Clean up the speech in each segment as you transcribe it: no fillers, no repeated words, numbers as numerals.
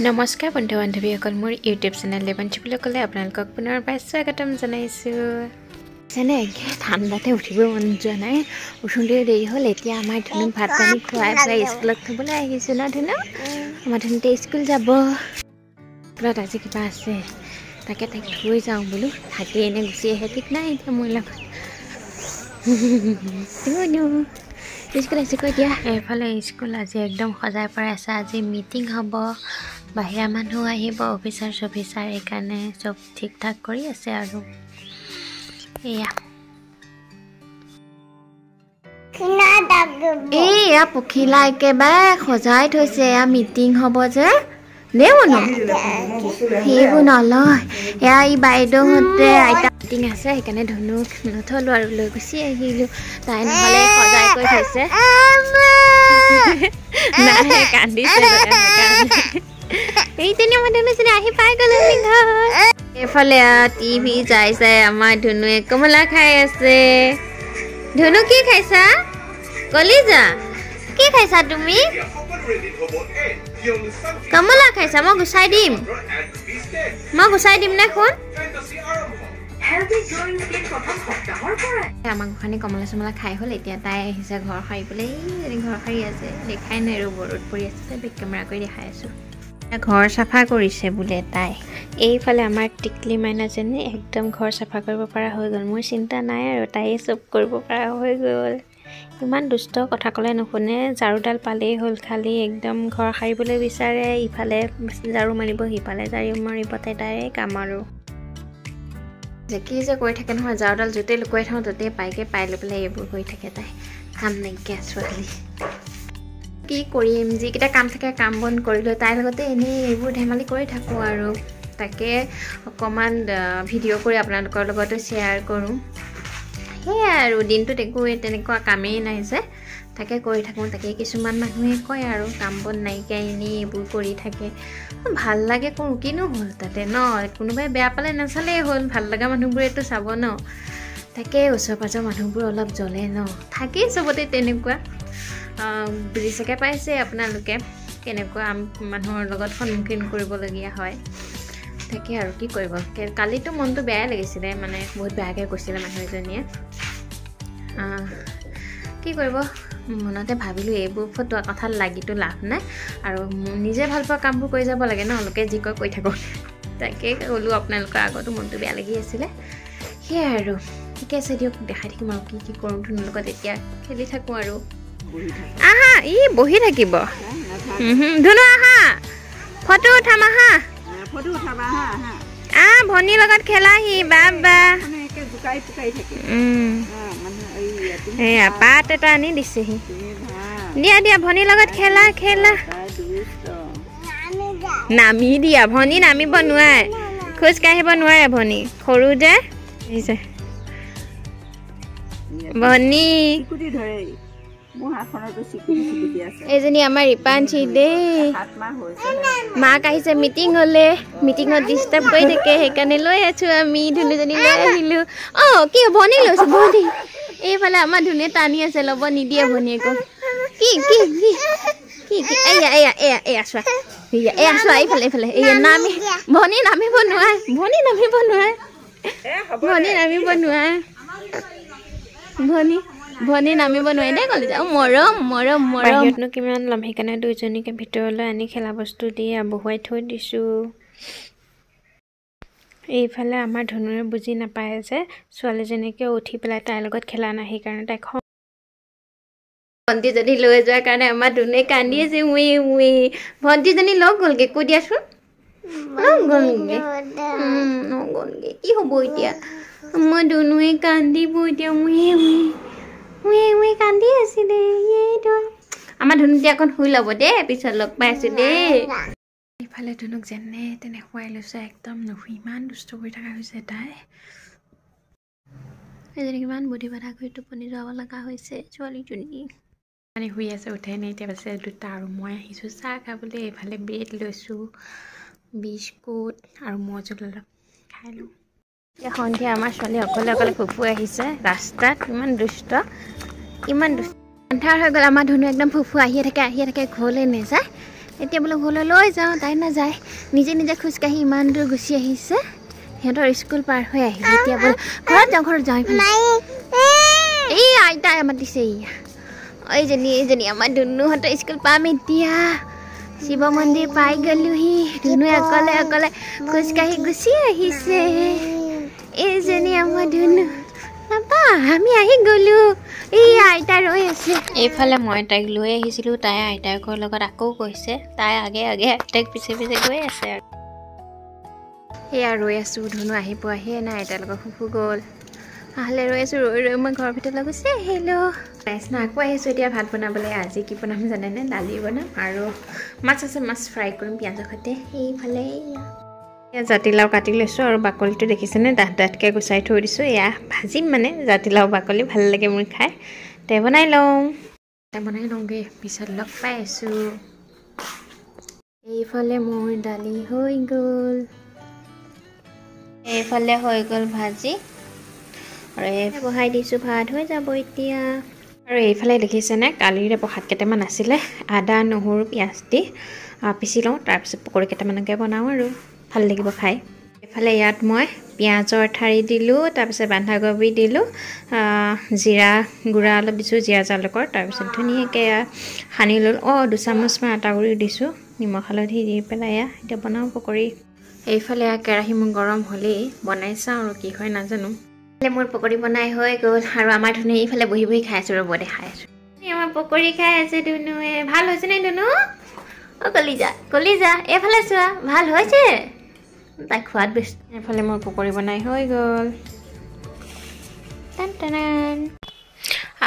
নমস্কাৰ বন্ধু বান্ধৱীসকল মোৰ ইউটিউব চেনেল লেবঞ্চিবলৈ আপোনালোকক পুনৰ স্বাগতম জনাইছোঁ। যেনে ঠাণ্ডাতে উঠিব মন যোৱা নাই, উঠোঁতে দেৰি হ'ল। এতিয়া আমাৰ ধুনুক ভাত পানী খুৱাই পেলাই স্কুলত থ'বলৈ আহিছোঁ ন ধুনু। আমাৰ ধুনুতে স্কুল যাব। স্কুলত আজি কিবা আছে, তাকে তাইক থৈ যাওঁ বোলো। থাকি এনে গুচি আহে ঠিক নাই এতিয়া মোৰ লগত। স্কুল আহিছে কৈ দিয়া। এইফালে স্কুল আজি একদম সজাই পৰাই আছে। আজি মিটিং হ'ব, বাহিৰা মানুহ আহিব, অফিচাৰ সেইকাৰণে চব ঠিক ঠাক কৰি আছে আৰু এয়া পখিলা একেবাৰে সজাই থৈছে। এয়া মিটিং হ'ব যে সেইবোৰ নলয়। এয়া এই বাইদেউহঁতে আইতা মিটিং আছে, সেইকাৰণে ধনুক নথলোঁ আৰু লৈ গুচি আহিলোঁ। তাই নহ'লে সজাই কৰি থৈছে। নাই কান্দিছে এই তেনে আমাৰ ধনু চোন আহি পাই গ'ল ঘৰ। এইফালে টিভি চাই চাই আমাৰ ধনুৱে কমলা খাই আছে। ধনু কি খাইছা? কলিজা কি খাইছা তুমি? কমলা খাইছা? মই গুচাই দিম নে শুন। আমাৰ ঘৰখনি কমলা চমলা খাই হ'ল। এতিয়া তাই আহিছে ঘৰ সাৰিবলৈ। ঘৰ সাৰি আছে, দেখাই নাই আৰু ৰ'দ পৰি আছে। বেক কেমেৰা কৰি দেখাই আছোঁ। ঘৰ চাফা কৰিছে বোলে তাই। এইফালে আমাৰ টিকলি মাইনাজনী একদম ঘৰ চাফা কৰিব পৰা হৈ গ'ল। মোৰ চিন্তা নাই আৰু, তাইয়ে চব কৰিব পৰা হৈ গ'ল। ইমান দুষ্ট, কথা ক'লে নুশুনে। ঝাৰুডাল পালেই হ'ল, খালি একদম ঘৰ সাৰিবলৈ বিচাৰে। ইফালে ঝাৰু মাৰিব, সিফালে ঝাৰু মাৰিব, তাই কাম আৰু কি যে কৰি থাকে নহয়। ঝাৰুডাল য'তেই লুকুৱাই থওঁ ত'তেই পাই লৈ পেলাই এইবোৰ কৰি থাকে। তাই কাম নাইকিয়া ছোৱালী। কি কৰিম, যিকেইটা কাম থাকে কাম বন কৰি লৈ তাইৰ লগতে এনেই এইবোৰ ধেমালি কৰি থাকোঁ আৰু। তাকে অকণমান ভিডিঅ' কৰি আপোনালোকৰ লগতো শ্বেয়াৰ কৰোঁ। সেয়াই আৰু, দিনটোত একো তেনেকুৱা কামেই নাই যে, তাকে কৰি থাকোঁ। তাকে কিছুমান মানুহে কয় আৰু কাম বন নাইকিয়া এনেই এইবোৰ কৰি থাকে। ভাল লাগে কৰোঁ, কিনো হ'ল তাতে ন। কোনোবাই বেয়া পালে নাচালেই হ'ল, ভাল লগা মানুহবোৰেতো চাব ন। তাকে ওচৰ পাজৰ মানুহবোৰ অলপ জ্বলে ন, থাকেই চবতে তেনেকুৱা। বুজি চাগে পাইছে আপোনালোকে কেনেকুৱা মানুহৰ লগত সন্মুখীন কৰিবলগীয়া হয়। তাকে আৰু কি কৰিব। কালিতো মনটো বেয়াই লাগিছিলে, মানে বহুত বেয়াকৈ কৈছিলে মানুহ এজনীয়ে। কি কৰিব, মনতে ভাবিলোঁ এইবোৰ ফটোৱা কথাত লাগিতো লাভ নাই আৰু নিজে ভাল পোৱা কামবোৰ কৰি যাব লাগে ন, লোকে যি কয় কৈ থাকক। তাকে ক'লোঁ আপোনালোকৰ আগতো মনটো বেয়া লাগি আছিলে। সেয়াই আৰু, ঠিকে আছে দিয়ক, দেখাই থাকিম আৰু কি কৰোঁ। ধুনুৰ লগত এতিয়া খেলি থাকোঁ আৰু। আহা, ই বহি থাকিব। ধুনু আহা, ফটো উঠাম আহা। ভনীৰ লগত খেলাহি। বাবা এয়া পাত এটা আনি দিছেহি। দিয়া ভনীৰ লগত খেলা। নামি দিয়া, ভনী নামিব নোৱাৰে, খোজ কাঢ়িব নোৱাৰে ভনী, সৰু যে। ভনী এইজনী আমাৰ ৰিপাঞ্চি দেই। মাক আহিছে মিটিং হ'লে, মিটিঙত ডিষ্টাৰ্ব কৰি থাকে, সেইকাৰণে লৈ আছোঁ আমি। ধুনুজনী লৈ আহিলোঁ। কি ভনী লৈছোঁ, ভনী এইফালে আমাৰ ধুনুৱে টানি আছে, ল'ব নিদিয়ে ভনীয়েকক। কি এয়া চোৱা এইফালে এয়া ভনী নামিব নোৱাৰে। ভনী নামিব নোৱাৰে দেই কলিজা। মৰম বাহিৰতনো কিমান ল'ম, সেইকাৰণে দুইজনীকে ভিতৰলৈ আনি খেলা বস্তু দি বহুৱাই থৈ দিছোঁ। এইফালে আমাৰ ধনুৱে বুজি নাপায় যে ছোৱালীজনীকে উঠি পেলাই তাইৰ লগত খেলা নাই, সেইকাৰণে তাইক ভণ্টিজনী লৈ যোৱাৰ কাৰণে আমাৰ ধনুৱে কান্দি আছে। ভণ্টিজনী লগ গ'লগে, কৈ দিয়াচোন। নগ'লগে, কি হ'ব এতিয়া? আমাৰ ধনুৱে কান্দিব এতিয়া। কান্দি আছিলে। আমাৰ ধনু এতিয়া অকণ শুই ল'ব দেই, পিছত লগ পাই আছোঁ দেই। ইফালে ধনুক যেনে তেনে শুৱাই লৈছে, একদম নুশুই। ইমান দুষ্ট কৰি থকা হৈছে তাই। এজনী কিমান বুদ্ধি বাধা কৰি টোপনি যোৱাব লগা হৈছে ছোৱালীজনী। মানে শুই আছে, উঠাই নাই। এতিয়া পাছে 2টা আৰু মই আহিছোঁ চাহ খাবলৈ। এইফালে ব্ৰেড লৈছোঁ, বিস্কুট আৰু মজুল অলপ খাই লওঁ। এতিয়া সন্ধিয়া আমাৰ ছোৱালী অকলে ফুফুৱাই আহিছে ৰাস্তাত। ইমান দুষ্ট। আন্ধাৰ হৈ গ'ল। আমাৰ ধনু একদম ফুফু আহিয়ে থাকে, ঘৰলৈ নাযায়। এতিয়া বোলে ঘৰলৈ লৈ যাওঁ তাই নাযায় নিজে নিজে খোজকাঢ়ি ইমান দূৰ গুচি আহিছে সিহঁতৰ স্কুল পাৰ হৈ আহিল এতিয়া বোলে ঘৰত যাওঁ এই আইতাই মাতিছে এইজনী আমাৰ ধুনুহঁতৰ স্কুল পাম এতিয়া শিৱ মন্দিৰ পাই গ'লোহি ধুনু অকলে খোজকাঢ়ি গুচি আহিছে এইজনী আমাৰ ধুনু নাপা আমি আহি গ'লো এই আইতা ৰৈ আছে এইফালে মই তাইক লৈ আহিছিলোঁ তাই আইতাকৰ লগত আকৌ গৈছে তাই আগে আইতাক পিছে গৈ আছে আৰু সেয়া ৰৈ আছোঁ ধুনু আহি পোৱাহিয়ে নাই আইতাৰ লগত শুফু গ'ল আহলে ৰৈ আছোঁ ৰৈ মই ঘৰৰ ভিতৰলৈ গুচি আহিলোঁ আকৌ আহিছোঁ এতিয়া ভাত বনাবলৈ আজি কি বনাম জানেনে দালি বনাম আৰু মাছ আছে মাছ ফ্ৰাই কৰিম পিঁয়াজৰ সৈতে এইফালে জাতিলাও কাটি লৈছোঁ আৰু বাকলিটো দেখিছেনে ডাঠকৈ গুচাই থৈ দিছোঁ এয়া ভাজিম মানে জাতিলাও বাকলি ভাল লাগে মোৰ খাই তে বনাই লওঁগৈ পিছত লগ পাই আছোঁ এইফালে মোৰ দালি হৈ গ'ল এইফালে হৈ গ'ল ভাজি আৰু বহাই দিছোঁ ভাত হৈ যাব এতিয়া আৰু এইফালে দেখিছেনে কালিৰে প্ৰসাদ কেইটামান আছিলে আদা নহৰু পিঁয়াজ দি পিচি লওঁ তাৰপিছত পকৰি কেইটামানকৈ বনাওঁ আৰু ভাল লাগিব খাই এইফালে ইয়াত মই পিঁয়াজৰ ঠাৰি দিলোঁ তাৰপিছত বন্ধাকবি দিলোঁ জিৰা গুড়া অলপ দিছোঁ জিৰা জালুকৰ তাৰপিছত ধুনীয়াকৈ সানি ল'লোঁ 2 চামুচমান আটা গুড়ি দিছোঁ নিমখ হালধি দি পেলাই এতিয়া বনাওঁ পকৰি এইফালে কেৰাহী মোৰ গৰম হ'লেই বনাই চাওঁ আৰু কি হয় নাজানো মোৰ পকৰি বনাই হৈ গ'ল আৰু আমাৰ ধুনু এইফালে বহি খাই আছোঁ ৰ'ব দেখাই আছোঁ আমাৰ পকৰি খাই আছে ধুনুৱে ভাল হৈছে নে ধুনু কলিজা এইফালে চোৱা ভাল হৈছে তাই খোৱাত বেছি এইফালে মোৰ পকৰি বনাই হৈ গ'ল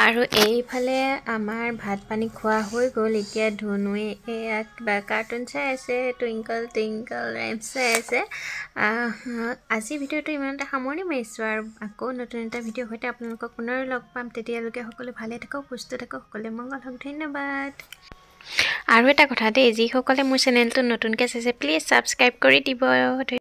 আৰু এইফালে আমাৰ ভাত পানী খোৱা হৈ গ'ল এতিয়া ধুনুৱে এয়া কিবা কাৰ্টুন চাই আছে টুইংকল টুইংকল ৰাইমছ চাই আছে আজি ভিডিঅ'টো ইমানতে সামৰণি মাৰিছোঁ আৰু আকৌ নতুন এটা ভিডিঅ'ৰ সৈতে আপোনালোকক পুনৰ লগ পাম তেতিয়ালৈকে সকলো ভালে থাকক সুস্থ থাকক সকলোৱে মংগল হওক ধন্যবাদ আৰু এটা কথা দেই যিসকলে মোৰ চেনেলটো নতুনকৈ চাইছে প্লিজ ছাবস্ক্ৰাইব কৰি দিব